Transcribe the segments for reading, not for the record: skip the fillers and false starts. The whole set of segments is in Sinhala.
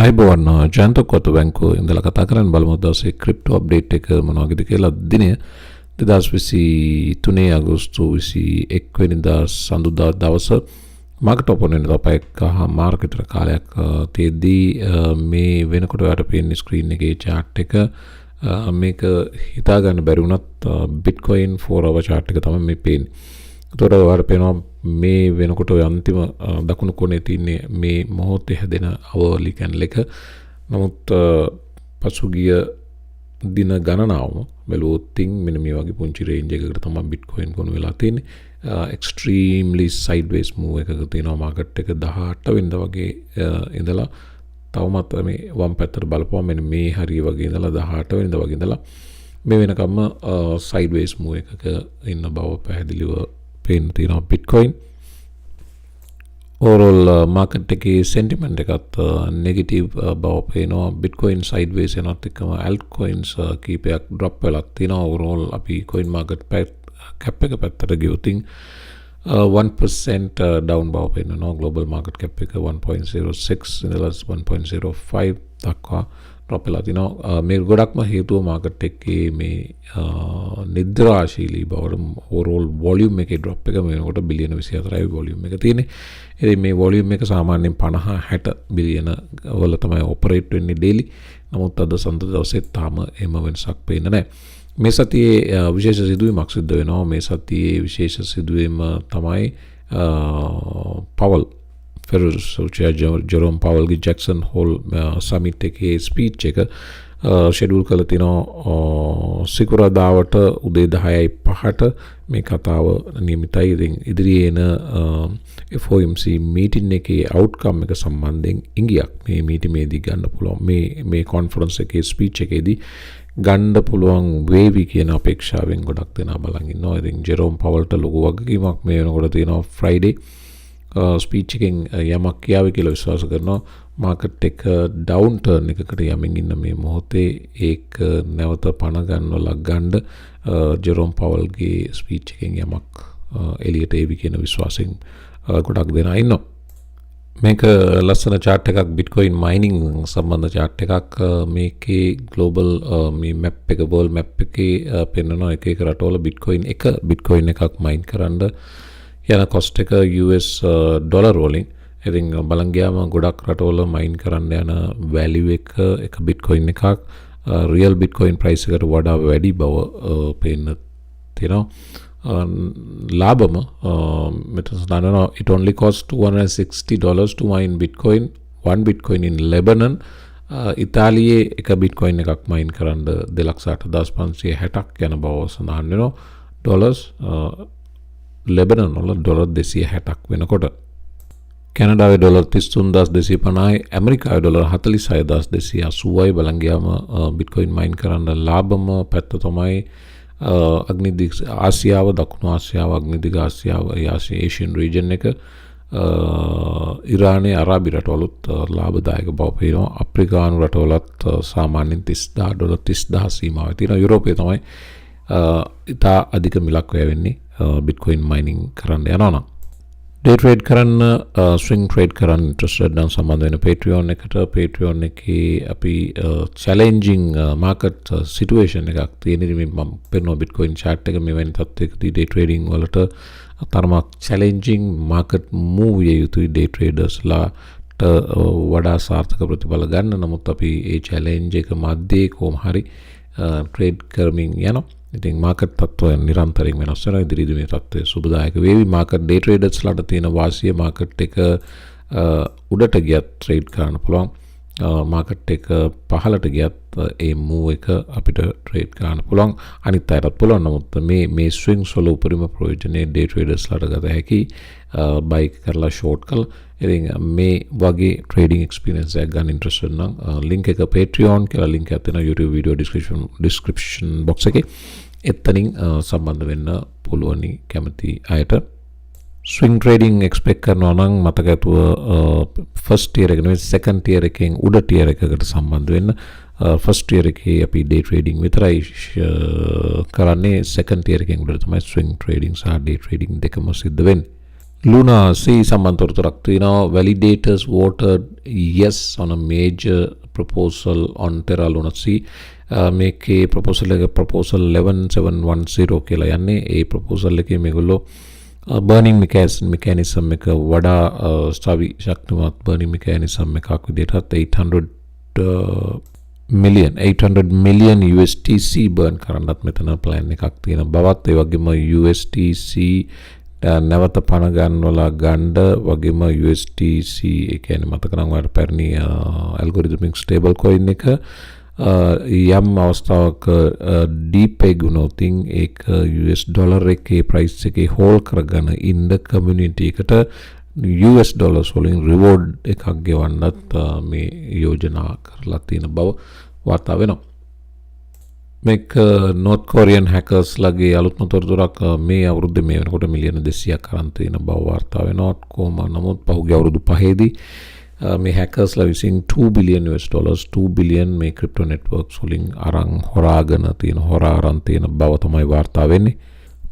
අයිබෝවන් ජයන්ත කොත බැංකුව ඉඳලා කතා කරන්න බලමු දවසේ ක්‍රිප්ටෝ අප්ඩේට් එක මොනවද කියලා. දිනය 2023 අගෝස්තු 21 වෙනිදා සඳුදා දවස මාකට් ඕපන් වෙන දවසක විතර කාලයක් තියදී මේ වෙනකොට ඔයාලට පේන්නේ ස්ක්‍රීන් එකේ chart එක. මේක හිතා ගන්න බැරි වුණත් Bitcoin 4 hour chart එක තමයි මේ පේන්නේ. ඒතකොට ඔයාලට පේනවා මේ වෙනකොට ඔය අන්තිම දකුණු කොනේ තියෙන්නේ මේ මොහොතේ හැදෙන අවලි කැන්ඩල් එක. නමුත් පසුගිය දින ගණනාවම බැලුවොත් මෙන්න මේ වගේ පුංචි රේන්ජ් එකකට තමයි Bitcoin ගොනු වෙලා තියෙන්නේ. extremely sideways move එකක තියෙනවා මාකට් එක 18 වෙනිදා වගේ ඉඳලා තවමත් මේ වම් පැත්තට බලපුවම මෙන්න මේ හරිය වගේ ඉඳලා 18 වෙනිදා වගේ ඉඳලා මේ වෙනකම්ම sideways move එකක ඉන්න බව පැහැදිලිව පේන තියෙනවා Bitcoin. overall market එකේ sentiment එකත් negative බව පේනවා. Bitcoin sideways යනත් එක්කම altcoins කීපයක් drop වෙලා තියෙනවා. overall අපි coin market cap එක පැත්තට ගියොත් 1% down බව පේනවා. global market cap එක 1.06 ඉඳලා 1.05 දක්වා drop වෙලා තිනවා. මේ ගොඩක්ම හේතුව මාකට් එකේ මේ නිද්‍රාශීලී බවට overall volume එකේ drop එක මේකට බිලියන 24යි volume එක තියෙන්නේ. ඉතින් මේ volume එක සාමාන්‍යයෙන් 50-60 බිලියන වල තමයි operate වෙන්නේ daily. නමුත් අද සඳුදා දවසේ තාම එහෙම වෙනසක් පේන්නේ නැහැ. මේ සතියේ විශේෂ සිදුවීමක් සිද්ධ වෙනවා. මේ සතියේ විශේෂ සිදුවීම තමයි Powell Jerome Powell ගේ Jackson Hole summit එකේ speech එක schedule කරලා තිනවා සිකුරාදාවට උදේ 10:05ට මේ කතාව නියමිතයි. ඉතින් ඉදිරියේ එන FOMC meeting එකේ outcome එක සම්බන්ධයෙන් ඉංගියක් මේ meeting එකේදී ගන්න පුළුවන්. මේ conference එකේ speech එකේදී ගන්න පුළුවන් වේවි කියන අපේක්ෂාවෙන් ගොඩක් දෙනා බලන් ඉන්නවා. ඉතින් Jerome Powellට ලොකු වගකීමක් මේ වෙනකොට තියෙනවා. Friday ස්පීච් එකෙන් යමක් කියාවේ කියලා විශ්වාස කරනවා. මාකට් එක ඩවුන් ටර්න් එකකට යමින් ඉන්න මේ මොහොතේ ඒක නැවත පණ ගන්නවලා ගන්න ජෙරෝම් පවල්ගේ ස්පීච් එකෙන් යමක් එළියට එවි කියන විශ්වාසයෙන් ගොඩක් දෙනා ඉන්නවා. මේක ලස්සන chart එකක් Bitcoin mining සම්බන්ධ chart එකක්. මේකේ global මේ map එක world map එකේ පෙන්වනවා එක එක රටවල Bitcoin එකක් mine කරන්න යන cost එක US dollar වලින්. ඉතින් බලන් ගියාම ගොඩක් රටවල mine කරන්න යන value එක Bitcoin එකක් real Bitcoin price එකට වඩා වැඩි බව පේන්න තියෙනවා. ලාභම මෙතන සඳහන් it only cost $260 to mine Bitcoin, one Bitcoin in Lebanon. ඉතාලියේ එක Bitcoin එකක් mine කරන්න 2,08,560ක් යන බව සඳහන් වෙනවා. dollars Lebanon වල ඩොලර් 260ක් වෙනකොට කැනඩාවේ ඩොලර් 33,250යි, ඇමරිකාවේ ඩොලර් 46,280යි. බලන් ගියාම Bitcoin mine කරන්න ලාභම පැත්ත තමයි අග්නිදිග ආසියාව, දකුණු ආසියාව, අග්නිදිග ආසියාව, ඒෂියන් region එක, ඉරානයේ අරාබි රටවලුත් ලාභදායක බව පේනවා. අප්‍රිකානු රටවලත් සාමාන්‍යයෙන් $30,000 30,000 සීමාවේ තියෙනවා. යුරෝපයේ තමයි ඉතා අධික මිලක් වැය වෙන්නේ Bitcoin mining කරන්න යනවා නම්. day trade කරන්න, swing trade කරන්න interested නම් සම්බන්ධ වෙන Patreon එකට. Patreon එකේ අපි challenging market situation එකක් තියෙන. ඉතින් මම පෙන්වන Bitcoin chart එක මෙවැනි තත්ත්වයකදී day trading වලට තරමක් challenging market move විය යුතුයි day traders ලාට වඩා සාර්ථක ප්‍රතිඵල ගන්න. නමුත් අපි ඒ challenge එක මැද්දේ කොහොම හරි trade කරමින් යනවා. ඉතින් මාකට් තත්ත්වය නිරන්තරයෙන් වෙනස් වෙනවා. ඉදිරියේදී මේ තත්ත්වය සුබදායක වේවි. මාකට් ඩේ ට්‍රේඩර්ස් ලාට තියෙන වාසිය මාකට් එක උඩට ගියත් ට්‍රේඩ් කරන්න පුළුවන්. මාකට් එක පහළට ගියත් ඒ මූව් එක අපිට ට්‍රේඩ් කරන්න පුළුවන්. අනිත් අයටත් පුළුවන්. නමුත් මේ ස්විංග්ස් වල උපරිම ප්‍රයෝජනේ ඩේ ට්‍රේඩර්ස් ලාට ගත හැකි. බයි කරලා ෂෝට් කරලා. ඉතින් මේ වගේ ට්‍රේඩින් එක්ස්පීරියන්ස් එකක් ගන්න ඉන්ට්‍රෙස්ටඩ් නම් ලින්ක් එක Patreon කියලා ලින්ක් එකක් තියෙනවා YouTube video description box එකේ. එතනින් සම්බන්ධ වෙන්න පුළුවනි කැමති අයට. ස්විංග් ට්‍රේඩින් එක්ස්පෙක්ට් කරනවා නම් මතක ඇතුව ෆස්ට් ටියර් එක නෙවෙයි සෙකන්ඩ් ටියර් එකෙන් උඩ ටියර් එකකට සම්බන්ධ වෙන්න. ෆස්ට් ටියර් එකේ අපි ඩේ ට්‍රේඩින් විතරයි කරන්නේ. සෙකන්ඩ් ටියර් එකෙන් උඩට තමයි ස්විංග් ට්‍රේඩින් සහ ඩේ ට්‍රේඩින් දෙකම සිද්ධ වෙන්නේ. Luna C සම්බන්ධතරක් තියෙනවා. Validators voted yes on a major proposal on Terra Luna C. මේකේ proposal 11710 කියලා යන්නේ. ඒ proposal එකේ මේගොල්ලෝ burning mechanism එක වඩා ශක්තිමත් burning mechanism එකක් විදිහට 800 million USDC burn කරන්නත් මෙතන plan එකක් තියෙන බවත් ඒ වගේම USDC නැවත පණ ගන්නවලා ගන්න වගේම USDC ඒ කියන්නේ මතක නම් ඔයාලට පැරණි algorithmic stable coin එක යම් අවස්ථාවක deepeg වුණොත් ඒක US dollar එකේ price එකේ hold කරගෙන ඉන්න community එකට US dollars වලින් reward එකක් ගෙවන්නත් මේ යෝජනා කරලා තියෙන බව වාර්තා වෙනවා. මේක North Korean hackers ලගේ අලුත්ම තොරතුරක් මේ අවුරුද්දේ මේ වෙනකොට මිලියන 200ක් අරන් තියෙන බව වාර්තා වෙනවා. කොහොම නමුත් පහුගිය අවුරුදු 5ේදී මේ hackers විසින් $2 billion $2 billion මේ crypto networks වලින් අරන් හොරාගෙන තියෙන බව තමයි වාර්තා වෙන්නේ.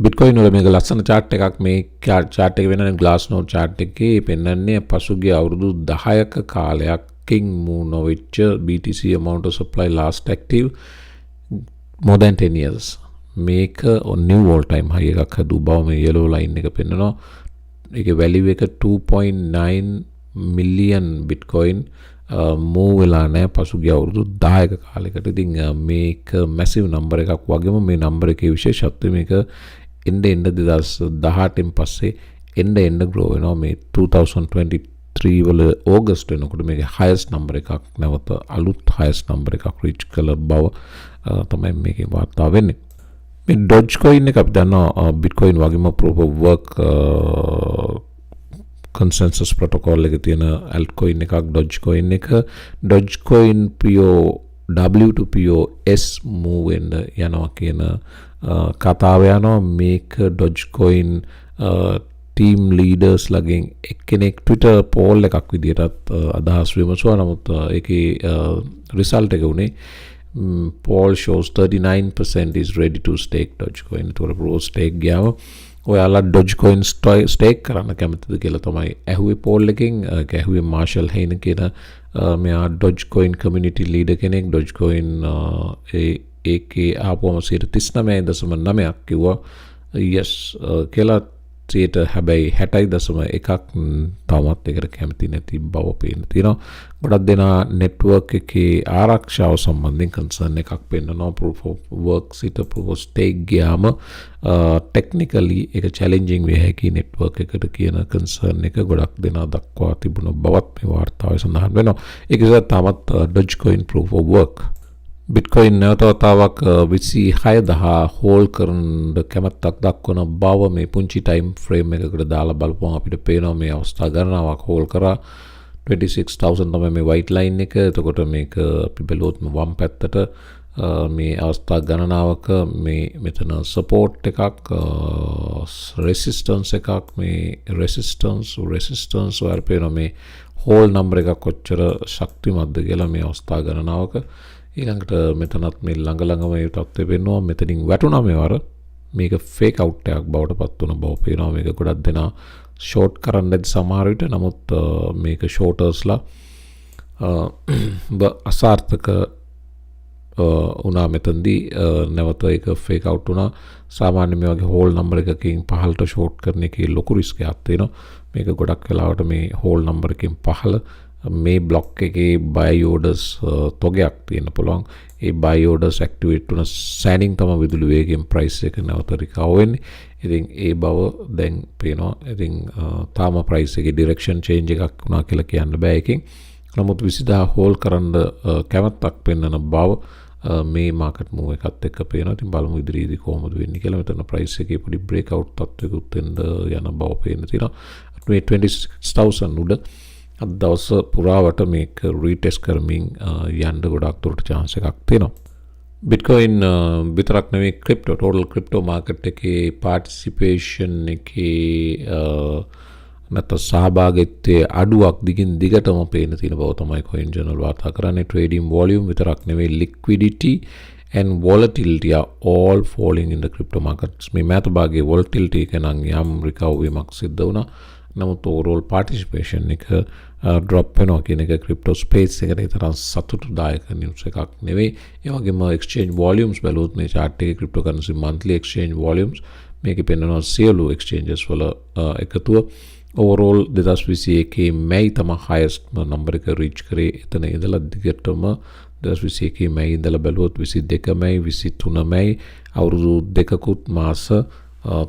Bitcoin වල මේක ලස්සන chart එකක් මේ chart එක වෙනනේ Glassnode chart එකේ පෙන්වන්නේ පසුගිය අවුරුදු 10ක කාලයකින් මූ නොවෙච්ච BTC amount of supply last active more than 10 years. මේක new all time high එකක් හදු බව මේ yellow line එක පෙන්නනවා. ඒකේ value එක 2.9 million Bitcoin move වෙලා නැහැ පසුගිය අවුරුදු 10ක කාලයකට. ඉතින් මේක massive number එකක් වගේම මේ number එකේ විශේෂත්වය මේක එන්න 2018න් පස්සේ එන්න grow වෙනවා. මේ 2023 වල August වෙනකොට මේකේ highest number එකක් නැවත අලුත් highest number එකක් reach කළ බව තමයි මේකේ වාර්තා වෙන්නේ. මේ Dogecoin එක අපි දන්නවා Bitcoin වගේම proof of work consensus protocol එකේ තියෙන altcoin එකක් Dogecoin එක. Dogecoin W to POS move යනවා කියන කතාව යනවා. මේක Dogecoin team leaders ලගෙන් එක්කෙනෙක් Twitter poll එකක් විදිහටත් අදහස් විමසුවා. නමුත් ඒකේ result එක උනේ poll shows 39% is ready to stake Dogecoin. ඒතකොට pro stake ගියාම ඔයාලා Dogecoin stake කරන්න කැමතිද කියලා තමයි ඇහුවේ poll එකෙන්. ඒක ඇහුවේ Marshall Hayne කියන මෙයා Dogecoin community leader කෙනෙක්. Dogecoin ඒකේ ආපුවම 39.9ක් කිව්වා yes කියලා. හැබැයි 60.1ක් තවමත් ඒකට කැමති නැති බව පේන තියෙනවා. ගොඩක් දෙනා network එකේ ආරක්ෂාව සම්බන්ධයෙන් concern එකක් පෙන්නනවා. proof of work සිට proof of stake ගියාම technically ඒක challenging වෙයි හැකි network එකට කියන concern එක ගොඩක් දෙනා දක්වා තිබුණ බවත් මේ වාර්තාවේ සඳහන් වෙනවා. ඒක නිසා තාමත් Dogecoin proof of work Bitcoin නැවතවතාවක් 26000 hold කරන කැමැත්තක් දක්වන බව මේ පුංචි time frame එකකට දාලා බලපුවම අපිට පේනවා මේ අවස්ථා ගණනාවක් hold කරා 26000 තමයි මේ white line එක. එතකොට මේක අපි බැලුවොත් වම් පැත්තට මේ අවස්ථා ගණනාවක මේ මෙතන support එකක් resistance එකක් මේ resistance වල පේනවා මේ whole number එකක් කොච්චර ශක්තිමත්ද කියලා මේ අවස්ථා ගණනාවක. ඊළඟට මෙතනත් මේ ළඟම මේ තත්ත්වෙ වෙනවා. මෙතනින් වැටුණා මේවර මේක fake out එකක් බවට පත් වුණ බව පේනවා. මේක ගොඩක් දෙනා short කරන්න ඇති සමහර විට. නමුත් මේක shortersලා අසාර්ථක වුණා මෙතනදී. නැවත ඒක fake out වුණා. සාමාන්‍ය මේ වගේ whole number එකකින් පහළට short කරන එකේ ලොකු risk එකක් තියෙනවා. මේක ගොඩක් වෙලාවට මේ whole number එකකින් පහළ මේ block එකේ buy orders තොගයක් තියෙන්න පුළුවන්. ඒ buy orders activate වුණ සෑනින් තමයි විදුලි වේගයෙන් price එක නැවත recover වෙන්නේ. ඉතින් ඒ බව දැන් පේනවා. ඉතින් තාම price එකේ direction change එකක් වුණා කියලා කියන්න බෑ එකෙන්. නමුත් 20000 hold කරන්න කැමැත්තක් පෙන්වන බව මේ market move එකත් එක්ක පේනවා. ඉතින් බලමු ඉදිරියේදී කොහොමද වෙන්නේ කියලා. මෙතන price එකේ පොඩි break out තත්ත්වයකට යන බව පේන්න තියෙනවා. මේ 26000 උඩ අද දවස පුරාවට මේක රීටෙස්ට් කරමින් යන්න ගොඩක් දුරට chance එකක් තියෙනවා. Bitcoin විතරක් නෙවෙයි total crypto market එකේ participation එකේ නැත්නම් සහභාගීත්වයේ අඩුවක් දිගින් දිගටම පේන තියෙන බව තමයි coin journal වාර්තා කරන්නේ. trading volume විතරක් නෙවෙයි liquidity and volatility are all falling in the crypto markets. මේ මෑත භාගයේ volatility එක නම් යම් recovery වීමක් සිද්ධ වුණා. නමුත් ඕවරෝල් පාටිසිපේෂන් එක ඩ්‍රොප් වෙනවා කියන එක ක්‍රිප්ටෝ ස්පේස් එකට ඒ තරම් සතුටුදායක නිවුස් එකක් නෙවෙයි. ඒ වගේම එක්ස්චේන්ජ් වොලියුම්ස් බැලුවොත් මේ chart එකේ ක්‍රිප්ටෝකරන්සි monthly exchange volumes මේකේ පෙන්වනවා සියලු exchanges වල එකතුව. ඕවරෝල් 2021 මැයි තමයි highest number එක reach කරේ. එතන ඉඳලා දිගටම 2021 මැයි ඉඳලා බැලුවොත් 22 මැයි 23 මැයි අවුරුදු දෙකකුත් මාස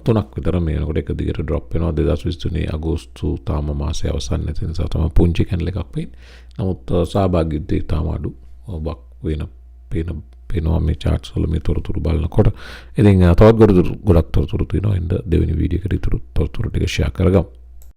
3ක් විතර මේ වෙනකොට එක දිගට drop වෙනවා. 2023 අගෝස්තු තාම මාසයේ අවසන් නැති නිසා තමයි පුංචි කැන්ඩල් එකක් වෙන්නේ. නමුත් සහභාගීත්වය තාම අඩු බක් වෙන පේනවා මේ charts වල මේ තොරතුරු බලනකොට. ඉතින් තවත් ගොඩක් තොරතුරු තියෙනවා. ඉන්න දෙවෙනි වීඩියෝ එකට තොරතුරු ටික share කරගමු.